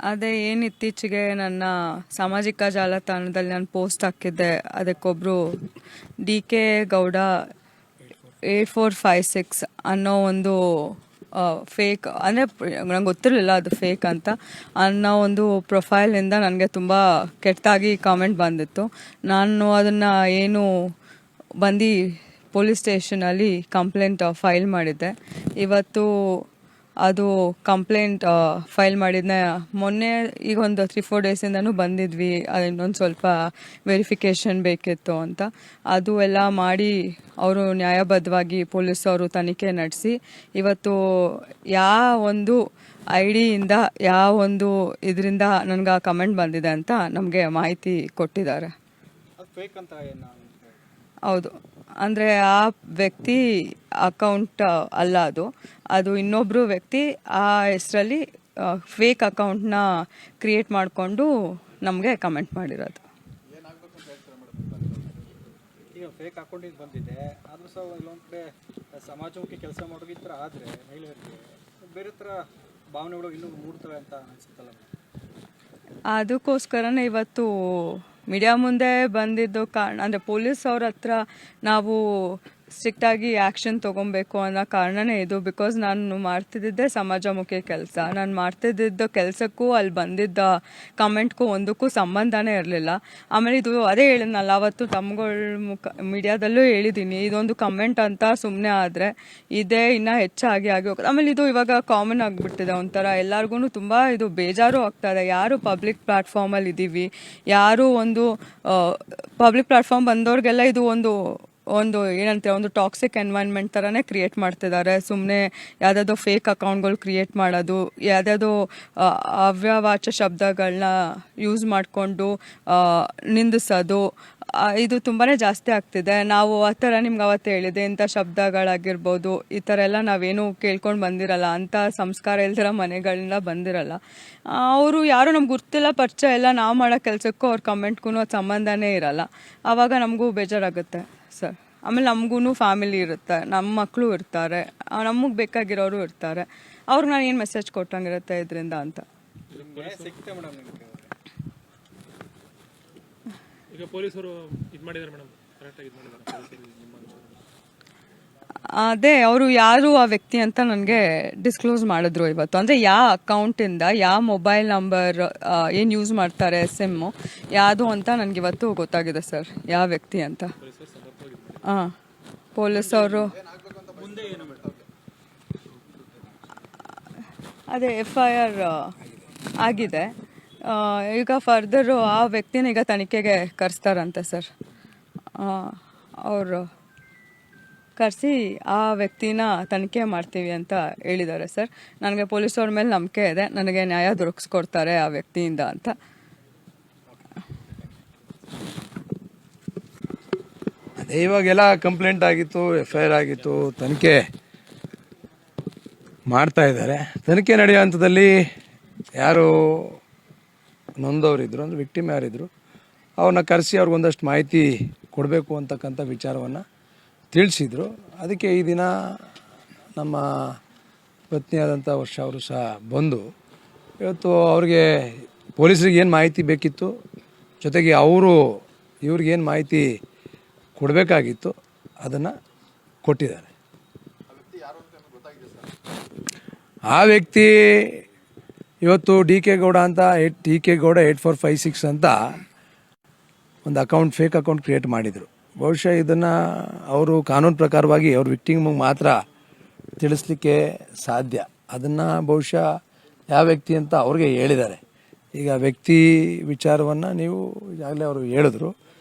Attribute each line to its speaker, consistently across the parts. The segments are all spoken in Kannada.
Speaker 1: ಅದೇ ಏನು ಇತ್ತೀಚೆಗೆ ನನ್ನ ಸಾಮಾಜಿಕ ಜಾಲತಾಣದಲ್ಲಿ ನಾನು ಪೋಸ್ಟ್ ಹಾಕಿದ್ದೆ, ಅದಕ್ಕೊಬ್ಬರು DK ಗೌಡ 8456 ಅನ್ನೋ ಒಂದು ಫೇಕ್, ಅಂದರೆ ನಂಗೆ ಗೊತ್ತಿರಲಿಲ್ಲ ಅದು ಫೇಕ್ ಅಂತ ಅನ್ನೋ ಒಂದು ಪ್ರೊಫೈಲಿಂದ ನನಗೆ ತುಂಬ ಕೆಟ್ಟದಾಗಿ ಕಾಮೆಂಟ್ ಬಂದಿತ್ತು. ನಾನು ಅದನ್ನು ಬಂದು ಪೊಲೀಸ್ ಸ್ಟೇಷನಲ್ಲಿ ಕಂಪ್ಲೇಂಟ್ ಫೈಲ್ ಮಾಡಿದ್ದೆ. ಇವತ್ತು ಅದು ಕಂಪ್ಲೇಂಟ್ ಫೈಲ್ ಮಾಡಿದ್ನ ಮೊನ್ನೆ, ಈಗ ಒಂದು 3-4 ಡೇಸಿಂದನೂ ಬಂದಿದ್ವಿ. ಅದು ಇನ್ನೊಂದು ಸ್ವಲ್ಪ ವೆರಿಫಿಕೇಷನ್ ಬೇಕಿತ್ತು ಅಂತ ಅದು ಎಲ್ಲ ಮಾಡಿ ಅವರು ನ್ಯಾಯಬದ್ಧವಾಗಿ ಪೊಲೀಸವರು ತನಿಖೆ ನಡೆಸಿ ಇವತ್ತು ಯಾವ ಒಂದು ID-ಯಿಂದ ಯಾವ ಒಂದು ಇದರಿಂದ ನನಗೆ ಆ ಕಮೆಂಟ್ ಬಂದಿದೆ ಅಂತ ನಮಗೆ ಮಾಹಿತಿ ಕೊಟ್ಟಿದ್ದಾರೆ. ಹೌದು, ಅಂದರೆ ಆ ವ್ಯಕ್ತಿ ಅಕೌಂಟ್ ಅಲ್ಲ, ಅದು ಇನ್ನೊಬ್ಬರು ವ್ಯಕ್ತಿ ಆ ಹೆಸರಲ್ಲಿ ಫೇಕ್ ಅಕೌಂಟ್ನ ಕ್ರಿಯೇಟ್ ಮಾಡಿಕೊಂಡು ನಮಗೆ ಕಮೆಂಟ್ ಮಾಡಿರೋದು.
Speaker 2: ಈಗ ಫೇಕ್ ಅಕೌಂಟಿಗೆ ಬಂದಿದೆ, ಆದರೂ ಸಹ ಇಲ್ಲೊಂದು ಕಡೆ ಸಮಾಜಮುಖಿ ಕೆಲಸ ಮಾಡೋದು ಈ ಥರ ಆದರೆ ಮಹಿಳೆಯರಿಗೆ ಬೇರೆ ಥರ ಭಾವನೆಗಳು ಇನ್ನೂ ಮೂಡ್ತವೆ ಅಂತ ಅನಿಸುತ್ತಲ್ಲ.
Speaker 1: ಅದಕ್ಕೋಸ್ಕರನೇ ಇವತ್ತು ಮೀಡಿಯಾ ಮುಂದೆ ಬಂದಿದ್ದು ಕಾರಣ, ಅಂದರೆ ಪೊಲೀಸ್ ಅವ್ರ ಹತ್ರ ನಾವು ಸ್ಟ್ರಿಕ್ಟಾಗಿ ಆ್ಯಕ್ಷನ್ ತೊಗೊಬೇಕು ಅನ್ನೋ ಕಾರಣನೇ ಇದು. ಬಿಕಾಸ್ ನಾನು ಮಾಡ್ತಿದ್ದೆ ಸಮಾಜಮುಖಿ ಕೆಲಸ, ನಾನು ಮಾಡ್ತಿದ್ದ ಕೆಲಸಕ್ಕೂ ಅಲ್ಲಿ ಬಂದಿದ್ದ ಕಮೆಂಟ್ಗೂ ಒಂದಕ್ಕೂ ಸಂಬಂಧನೇ ಇರಲಿಲ್ಲ. ಆಮೇಲೆ ಇದು ಅದೇ ಹೇಳಿದ್ನಲ್ಲ ಅವತ್ತು ತಮ್ಮಗಳ ಮೀಡಿಯಾದಲ್ಲೂ ಹೇಳಿದ್ದೀನಿ, ಇದೊಂದು ಕಮೆಂಟ್ ಅಂತ ಸುಮ್ಮನೆ ಆದರೆ ಇದೇ ಇನ್ನೂ ಹೆಚ್ಚಾಗಿ ಹೋಗೋದು. ಆಮೇಲೆ ಇದು ಇವಾಗ ಕಾಮನ್ ಆಗಿಬಿಟ್ಟಿದೆ, ಒಂಥರ ಎಲ್ಲರಿಗೂ ತುಂಬ ಇದು ಬೇಜಾರು ಆಗ್ತಾಯಿದೆ. ಯಾರು ಪಬ್ಲಿಕ್ ಪ್ಲ್ಯಾಟ್ಫಾರ್ಮಲ್ಲಿ ಇದ್ದೀವಿ, ಯಾರು ಒಂದು ಪಬ್ಲಿಕ್ ಪ್ಲ್ಯಾಟ್ಫಾರ್ಮ್ ಬಂದವ್ರಿಗೆಲ್ಲ ಇದು ಒಂದು ಏನಂತೆ ಒಂದು ಟಾಕ್ಸಿಕ್ ಎನ್ವೈರ್ನ್ಮೆಂಟ್ ಥರನೇ ಕ್ರಿಯೇಟ್ ಮಾಡ್ತಿದ್ದಾರೆ. ಸುಮ್ಮನೆ ಯಾವುದಾದ್ರು ಫೇಕ್ ಅಕೌಂಟ್ಗಳು ಕ್ರಿಯೇಟ್ ಮಾಡೋದು, ಯಾವುದಾದ್ರು ಅವ್ಯವಾಚ್ಯ ಶಬ್ದಗಳನ್ನ ಯೂಸ್ ಮಾಡಿಕೊಂಡು ನಿಂದಿಸೋದು, ಇದು ತುಂಬಾ ಜಾಸ್ತಿ ಆಗ್ತಿದೆ. ನಾವು ಆ ಥರ ನಿಮ್ಗೆ ಅವತ್ತು ಹೇಳಿದೆ, ಇಂಥ ಶಬ್ದಗಳಾಗಿರ್ಬೋದು ಈ ಥರ ಎಲ್ಲ ನಾವೇನು ಕೇಳ್ಕೊಂಡು ಬಂದಿರಲ್ಲ, ಅಂಥ ಸಂಸ್ಕಾರ ಇಲ್ದಿರೋ ಮನೆಗಳಿಂದ ಬಂದಿರಲ್ಲ. ಅವರು ಯಾರು ನಮ್ಗೆ ಗೊತ್ತಿಲ್ಲ, ಪರಿಚಯ ಇಲ್ಲ, ನಾವು ಮಾಡೋ ಕೆಲಸಕ್ಕೂ ಅವ್ರ ಕಮೆಂಟ್ಗೂ ಅದು ಸಂಬಂಧನೇ ಇರಲ್ಲ. ಆವಾಗ ನಮಗೂ ಬೇಜಾರಾಗುತ್ತೆ ಸರ್. ಆಮೇಲೆ ನಮಗೂ ಫ್ಯಾಮಿಲಿ ಇರುತ್ತೆ, ನಮ್ಮ ಮಕ್ಕಳು ಇರ್ತಾರೆ, ನಮಗೆ ಬೇಕಾಗಿರೋರು ಇರ್ತಾರೆ, ಅವ್ರಿಗೆ ನಾನು ಏನು ಮೆಸೇಜ್ ಕೊಟ್ಟಂಗಿರುತ್ತೆ ಇದರಿಂದ ಅಂತ.
Speaker 3: ಈಗ ಪೊಲೀಸರು ಇದು ಮಾಡಿದ್ದಾರೆ ಮೇಡಮ್, ಕರೆಕ್ಟಾಗಿ ಇದು ಮಾಡಿದ್ದಾರೆ.
Speaker 1: ಅದೇ ಅವರು ಯಾರು ಆ ವ್ಯಕ್ತಿ ಅಂತ ನನಗೆ ಡಿಸ್ಕ್ಲೋಸ್ ಮಾಡಿದ್ರು ಇವತ್ತು. ಅಂದರೆ ಯಾವ ಅಕೌಂಟಿಂದ ಯಾವ ಮೊಬೈಲ್ ನಂಬರ್ ಏನು ಯೂಸ್ ಮಾಡ್ತಾರೆ, ಸಿಮ್ಮು ಯಾವುದು ಅಂತ ನನಗೆ ಇವತ್ತು ಗೊತ್ತಾಗಿದೆ ಸರ್, ಯಾವ ವ್ಯಕ್ತಿ ಅಂತ. ಪೊಲೀಸವರು ಅದೇ FIR ಆಗಿದೆ. ಈಗ ಫರ್ದರು ಆ ವ್ಯಕ್ತಿನ ಈಗ ತನಿಖೆಗೆ ಕರೆಸ್ತಾರಂತೆ ಸರ್. ಅವರು ಕರೆಸಿ ಆ ವ್ಯಕ್ತಿನ ತನಿಖೆ ಮಾಡ್ತೀವಿ ಅಂತ ಹೇಳಿದ್ದಾರೆ ಸರ್. ನನಗೆ ಪೊಲೀಸವ್ರ ಮೇಲೆ ನಂಬಿಕೆ ಇದೆ, ನನಗೆ ನ್ಯಾಯ ದೊರಕಿಸ್ಕೊಡ್ತಾರೆ ಆ ವ್ಯಕ್ತಿಯಿಂದ ಅಂತ.
Speaker 4: ಅದೇ ಇವಾಗೆಲ್ಲ ಕಂಪ್ಲೇಂಟ್ ಆಗಿತ್ತು, FIR ಆಗಿತ್ತು, ತನಿಖೆ ಮಾಡ್ತಾ ಇದ್ದಾರೆ. ತನಿಖೆ ನಡೆಯೋ ಹಂತದಲ್ಲಿ ಯಾರು ನೊಂದವರಿದ್ದರು, ಅಂದರೆ ವಿಕ್ಟಿಮ್ ಯಾರಿದ್ರು, ಅವ್ರನ್ನ ಕರೆಸಿ ಅವ್ರಿಗೊಂದಷ್ಟು ಮಾಹಿತಿ ಕೊಡಬೇಕು ಅಂತಕ್ಕಂಥ ವಿಚಾರವನ್ನು ತಿಳಿಸಿದರು. ಅದಕ್ಕೆ ಈ ದಿನ ನಮ್ಮ ಪತ್ನಿಯಾದಂಥ ವರ್ಷ ಅವರು ಸಹ ಬಂದು ಇವತ್ತು ಅವ್ರಿಗೆ ಪೊಲೀಸರಿಗೆ ಏನು ಮಾಹಿತಿ ಬೇಕಿತ್ತು, ಜೊತೆಗೆ ಅವರು ಇವ್ರಿಗೇನು ಮಾಹಿತಿ ಕೊಡಬೇಕಾಗಿತ್ತು ಅದನ್ನು ಕೊಟ್ಟಿದ್ದಾರೆ. ಆ ವ್ಯಕ್ತಿ ಇವತ್ತು DK ಗೌಡ ಅಂತ DK ಗೌಡ 8456 ಅಂತ ಒಂದು ಅಕೌಂಟ್, ಫೇಕ್ ಅಕೌಂಟ್ ಕ್ರಿಯೇಟ್ ಮಾಡಿದರು. ಬಹುಶಃ ಇದನ್ನು ಅವರು ಕಾನೂನು ಪ್ರಕಾರವಾಗಿ ಅವ್ರ ವಿಕ್ಟಿಮ್ಗೆ ಮಾತ್ರ ತಿಳಿಸ್ಲಿಕ್ಕೆ ಸಾಧ್ಯ. ಅದನ್ನು ಬಹುಶಃ ಯಾವ ವ್ಯಕ್ತಿ ಅಂತ ಅವ್ರಿಗೆ ಹೇಳಿದ್ದಾರೆ. ಈಗ ವ್ಯಕ್ತಿ ವಿಚಾರವನ್ನು ನೀವು ಈಗಾಗಲೇ ಅವರು ಹೇಳಿದ್ರು,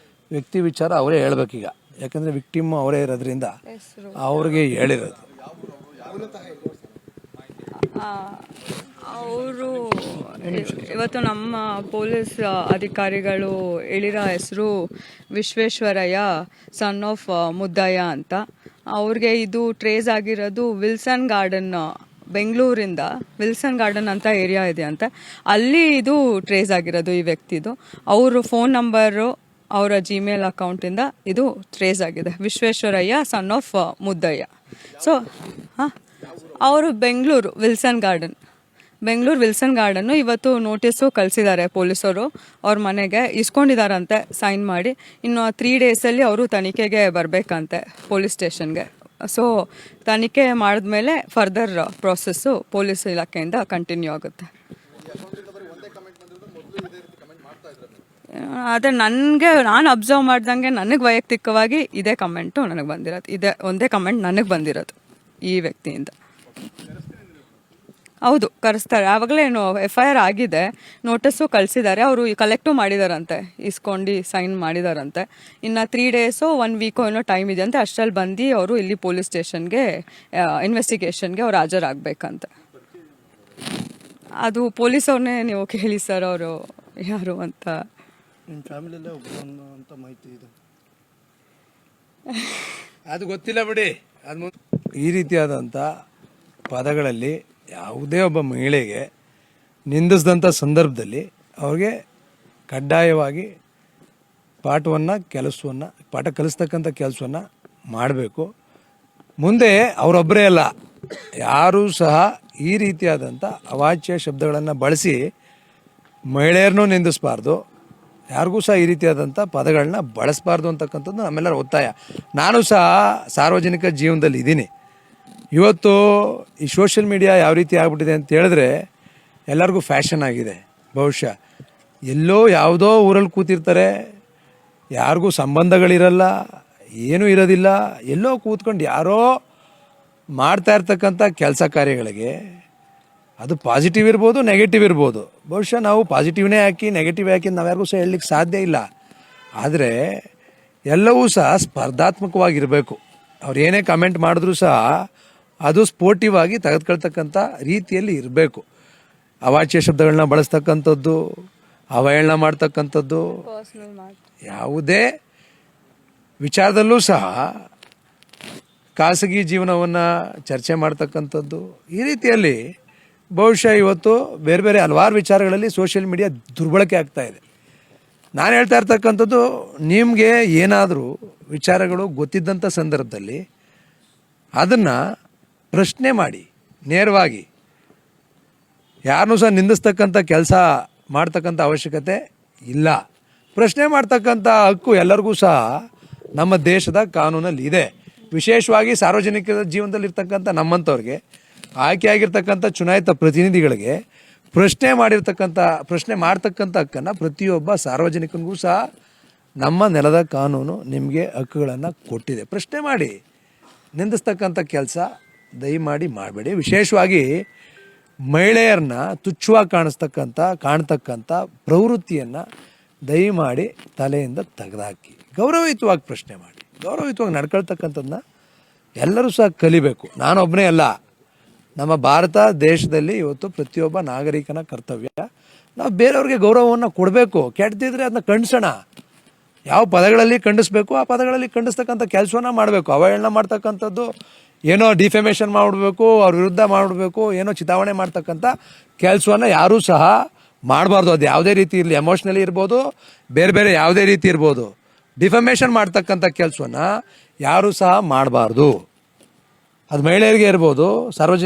Speaker 4: ವ್ಯಕ್ತಿ ವಿಚಾರ ಅವರೇ ಹೇಳ್ಬೇಕೀಗ, ಯಾಕಂದರೆ ವಿಕ್ಟಿಮ್ ಅವರೇ ಇರೋದ್ರಿಂದ ಅವ್ರಿಗೆ ಹೇಳಿರೋದು.
Speaker 1: ಅವರು ಇವತ್ತು ನಮ್ಮ ಪೊಲೀಸ್ ಅಧಿಕಾರಿಗಳು ಹೇಳಿರೋ ಹೆಸರು ವಿಶ್ವೇಶ್ವರಯ್ಯ, ಸನ್ ಆಫ್ ಮುದ್ದಯ್ಯ ಅಂತ. ಅವ್ರಿಗೆ ಇದು ಟ್ರೇಸ್ ಆಗಿರೋದು ವಿಲ್ಸನ್ ಗಾರ್ಡನ್, ಬೆಂಗಳೂರಿಂದ ವಿಲ್ಸನ್ ಗಾರ್ಡನ್ ಅಂತ ಏರಿಯಾ ಇದೆ ಅಂತ, ಅಲ್ಲಿ ಇದು ಟ್ರೇಸ್ ಆಗಿರೋದು ಈ ವ್ಯಕ್ತಿದು. ಅವರು ಫೋನ್ ನಂಬರು ಅವರ ಜಿಮೇಲ್ ಅಕೌಂಟಿಂದ ಇದು ಟ್ರೇಸ್ ಆಗಿದೆ. Visvesvaraya son of Muddayya. So ಹಾಂ, ಅವರು ಬೆಂಗಳೂರು ವಿಲ್ಸನ್ ಗಾರ್ಡನ್ನು ಇವತ್ತು ನೋಟಿಸು ಕಳಿಸಿದ್ದಾರೆ ಪೊಲೀಸರು. ಅವ್ರ ಮನೆಗೆ ಇಸ್ಕೊಂಡಿದ್ದಾರಂತೆ ಸೈನ್ ಮಾಡಿ. ಇನ್ನು 3 ಡೇಸಲ್ಲಿ ಅವರು ತನಿಖೆಗೆ ಬರಬೇಕಂತೆ ಪೊಲೀಸ್ ಸ್ಟೇಷನ್ಗೆ. ಸೊ ತನಿಖೆ ಮಾಡಿದ್ಮೇಲೆ ಫರ್ದರ್ ಪ್ರಾಸೆಸ್ಸು ಪೊಲೀಸ್ ಇಲಾಖೆಯಿಂದ ಕಂಟಿನ್ಯೂ ಆಗುತ್ತೆ. ಆದರೆ ನಾನು ಅಬ್ಸರ್ವ್ ಮಾಡ್ದಂಗೆ ನನಗೆ ವೈಯಕ್ತಿಕವಾಗಿ ಇದೇ ಕಮೆಂಟು ನನಗೆ ಬಂದಿರೋದು. ಒಂದೇ ಕಮೆಂಟ್ ನನಗೆ ಬಂದಿರೋದು ಈ ವ್ಯಕ್ತಿಯಿಂದ. ಹೌದು, ಕರೆಸ್ತಾರೆ. ಆವಾಗಲೇ FIR ಆಗಿದೆ, ನೋಟಿಸು ಕಳಿಸಿದ್ದಾರೆ. ಅವರು ಕಲೆಕ್ಟು ಮಾಡಿದಾರಂತೆ, ಇಸ್ಕೊಂಡು ಸೈನ್ ಮಾಡಿದಾರಂತೆ. ಇನ್ನು 3 ಡೇಸೋ 1 ವೀಕೋ ಏನೋ ಟೈಮ್ ಇದೆ ಅಂತೆ. ಅಷ್ಟರಲ್ಲಿ ಬಂದು ಅವರು ಇಲ್ಲಿ ಪೊಲೀಸ್ ಸ್ಟೇಷನ್ಗೆ ಇನ್ವೆಸ್ಟಿಗೇಷನ್ಗೆ ಅವ್ರು ಹಾಜರಾಗಬೇಕಂತೆ. ಅದು ಪೊಲೀಸವ್ರನ್ನೇ ನೀವು ಕೇಳಿ ಸರ್, ಅವರು ಯಾರು ಅಂತ.
Speaker 5: ನಿಮ್ಮ ಫ್ಯಾಮಿಲಿಯಲ್ಲೇ ಒಬ್ಬರು ಅಂತ ಮಾಹಿತಿ ಇದೆ.
Speaker 4: ಅದು ಗೊತ್ತಿಲ್ಲ ಬಿಡಿ. ಅದು ಈ ರೀತಿಯಾದಂಥ ಪದಗಳಲ್ಲಿ ಯಾವುದೇ ಒಬ್ಬ ಮಹಿಳೆಗೆ ನಿಂದಿಸಿದಂಥ ಸಂದರ್ಭದಲ್ಲಿ ಅವ್ರಿಗೆ ಕಡ್ಡಾಯವಾಗಿ ಪಾಠ ಕಲಿಸ್ತಕ್ಕಂಥ ಕೆಲಸವನ್ನು ಮಾಡಬೇಕು. ಮುಂದೆ ಅವರೊಬ್ಬರೇ ಅಲ್ಲ, ಯಾರೂ ಸಹ ಈ ರೀತಿಯಾದಂಥ ಅವಾಚ್ಯ ಶಬ್ದಗಳನ್ನು ಬಳಸಿ ಮಹಿಳೆಯರನ್ನೂ ನಿಂದಿಸಬಾರ್ದು, ಯಾರಿಗೂ ಸಹ ಈ ರೀತಿಯಾದಂಥ ಪದಗಳನ್ನ ಬಳಸಬಾರ್ದು ಅಂತಕ್ಕಂಥದ್ದು ನಮ್ಮೆಲ್ಲರ ಒತ್ತಾಯ. ನಾನು ಸಹ ಸಾರ್ವಜನಿಕ ಜೀವನದಲ್ಲಿ ಇದ್ದೀನಿ. ಇವತ್ತು ಈ ಸೋಷಿಯಲ್ ಮೀಡಿಯಾ ಯಾವ ರೀತಿ ಆಗ್ಬಿಟ್ಟಿದೆ ಅಂತ ಹೇಳಿದ್ರೆ ಎಲ್ಲರಿಗೂ ಫ್ಯಾಷನ್ ಆಗಿದೆ. ಬಹುಶಃ ಎಲ್ಲೋ ಯಾವುದೋ ಊರಲ್ಲಿ ಕೂತಿರ್ತಾರೆ, ಯಾರಿಗೂ ಸಂಬಂಧಗಳಿರಲ್ಲ, ಏನೂ ಇರೋದಿಲ್ಲ, ಎಲ್ಲೋ ಕೂತ್ಕೊಂಡು ಯಾರೋ ಮಾಡ್ತಾ ಇರ್ತಕ್ಕಂಥ ಕೆಲಸ ಕಾರ್ಯಗಳಿಗೆ ಅದು ಪಾಸಿಟಿವ್ ಇರ್ಬೋದು, ನೆಗೆಟಿವ್ ಇರ್ಬೋದು. ಬಹುಶಃ ನಾವು ಪಾಸಿಟಿವ್ನೇ ಹಾಕಿ ನೆಗೆಟಿವ್ ಹಾಕಿ ನಾವು ಯಾರಿಗೂ ಸಹ ಹೇಳಲಿಕ್ಕೆ ಸಾಧ್ಯ ಇಲ್ಲ. ಆದರೆ ಎಲ್ಲವೂ ಸಹ ಸ್ಪರ್ಧಾತ್ಮಕವಾಗಿರಬೇಕು. ಅವ್ರು ಏನೇ ಕಮೆಂಟ್ ಮಾಡಿದ್ರೂ ಸಹ ಅದು ಸ್ಪೋರ್ಟಿವ್ ಆಗಿ ತೆಗೆದುಕೊಳ್ತಕ್ಕಂಥ ರೀತಿಯಲ್ಲಿ ಇರಬೇಕು. ಅವಾಚ್ಯ ಶಬ್ದಗಳನ್ನ ಬಳಸ್ತಕ್ಕಂಥದ್ದು, ಅವಹೇಳನ ಮಾಡ್ತಕ್ಕಂಥದ್ದು, ಯಾವುದೇ ವಿಚಾರದಲ್ಲೂ ಸಹ ಖಾಸಗಿ ಜೀವನವನ್ನು ಚರ್ಚೆ ಮಾಡ್ತಕ್ಕಂಥದ್ದು, ಈ ರೀತಿಯಲ್ಲಿ ಬಹುಶಃ ಇವತ್ತು ಬೇರೆ ಬೇರೆ ಹಲವಾರು ವಿಚಾರಗಳಲ್ಲಿ ಸೋಷಿಯಲ್ ಮೀಡಿಯಾ ದುರ್ಬಳಕೆ ಆಗ್ತಾ ಇದೆ. ನಾನು ಹೇಳ್ತಾ ಇರ್ತಕ್ಕಂಥದ್ದು, ನಿಮಗೆ ಏನಾದರೂ ವಿಚಾರಗಳು ಗೊತ್ತಿದ್ದಂಥ ಸಂದರ್ಭದಲ್ಲಿ ಅದನ್ನು ಪ್ರಶ್ನೆ ಮಾಡಿ, ನೇರವಾಗಿ ಯಾರನ್ನೂ ಸಹ ನಿಂದಿಸ್ತಕ್ಕಂಥ ಕೆಲಸ ಮಾಡ್ತಕ್ಕಂಥ ಅವಶ್ಯಕತೆ ಇಲ್ಲ. ಪ್ರಶ್ನೆ ಮಾಡ್ತಕ್ಕಂಥ ಹಕ್ಕು ಎಲ್ಲರಿಗೂ ಸಹ ನಮ್ಮ ದೇಶದ ಕಾನೂನಲ್ಲಿ ಇದೆ. ವಿಶೇಷವಾಗಿ ಸಾರ್ವಜನಿಕ ಜೀವನದಲ್ಲಿರ್ತಕ್ಕಂಥ ನಮ್ಮಂಥವ್ರಿಗೆ, ಆಯ್ಕೆಯಾಗಿರ್ತಕ್ಕಂಥ ಚುನಾಯಿತ ಪ್ರತಿನಿಧಿಗಳಿಗೆ ಪ್ರಶ್ನೆ ಮಾಡ್ತಕ್ಕಂಥ ಹಕ್ಕನ್ನು ಪ್ರತಿಯೊಬ್ಬ ಸಾರ್ವಜನಿಕನಿಗೂ ಸಹ ನಮ್ಮ ನೆಲದ ಕಾನೂನು ನಿಮಗೆ ಹಕ್ಕುಗಳನ್ನು ಕೊಟ್ಟಿದೆ. ಪ್ರಶ್ನೆ ಮಾಡಿ, ನಿಂದಿಸ್ತಕ್ಕಂಥ ಕೆಲಸ ದಯಮಾಡಿ ಮಾಡಬೇಡಿ. ವಿಶೇಷವಾಗಿ ಮಹಿಳೆಯರನ್ನ ತುಚ್ಛವಾಗಿ ಕಾಣ್ತಕ್ಕಂಥ ಪ್ರವೃತ್ತಿಯನ್ನು ದಯಮಾಡಿ ತಲೆಯಿಂದ ತೆಗೆದುಹಾಕಿ, ಗೌರವಯುತವಾಗಿ ಪ್ರಶ್ನೆ ಮಾಡಿ, ಗೌರವಯುತವಾಗಿ ನಡ್ಕೊಳ್ತಕ್ಕಂಥದ್ದನ್ನ ಎಲ್ಲರೂ ಸಹ ಕಲಿಬೇಕು. ನಾನೊಬ್ಬನೇ ಅಲ್ಲ, ನಮ್ಮ ಭಾರತ ದೇಶದಲ್ಲಿ ಇವತ್ತು ಪ್ರತಿಯೊಬ್ಬ ನಾಗರಿಕನ ಕರ್ತವ್ಯ ನಾವು ಬೇರೆಯವ್ರಿಗೆ ಗೌರವವನ್ನು ಕೊಡಬೇಕು. ಕೆಟ್ಟದಿದ್ರೆ ಅದನ್ನ ಖಂಡಿಸೋಣ. ಯಾವ ಪದಗಳಲ್ಲಿ ಖಂಡಿಸ್ಬೇಕು ಆ ಪದಗಳಲ್ಲಿ ಖಂಡಿಸ್ತಕ್ಕಂಥ ಕೆಲಸವನ್ನು ಮಾಡಬೇಕು. ಅವಹೇಳನ ಮಾಡ್ತಕ್ಕಂಥದ್ದು, ಏನೋ ಡಿಫೆಮೇಷನ್ ಮಾಡಿಬಿಡ್ಬೇಕು, ಅವ್ರ ವಿರುದ್ಧ ಮಾಡಿಬಿಡ್ಬೇಕು, ಏನೋ ಚಿತಾವಣೆ ಮಾಡ್ತಕ್ಕಂಥ ಕೆಲಸವನ್ನು ಯಾರೂ ಸಹ ಮಾಡಬಾರ್ದು. ಅದು ಯಾವುದೇ ರೀತಿ ಇರಲಿ, ಎಮೋಷ್ನಲಿ ಇರ್ಬೋದು, ಬೇರೆ ಬೇರೆ ಯಾವುದೇ ರೀತಿ ಇರ್ಬೋದು. ಡಿಫಮೇಷನ್ ಮಾಡ್ತಕ್ಕಂಥ ಕೆಲಸವನ್ನು ಯಾರೂ ಸಹ ಮಾಡಬಾರ್ದು. ಅದು ಮಹಿಳೆಯರಿಗೆ ಇರ್ಬೋದು, ಸಾರ್ವಜನಿಕ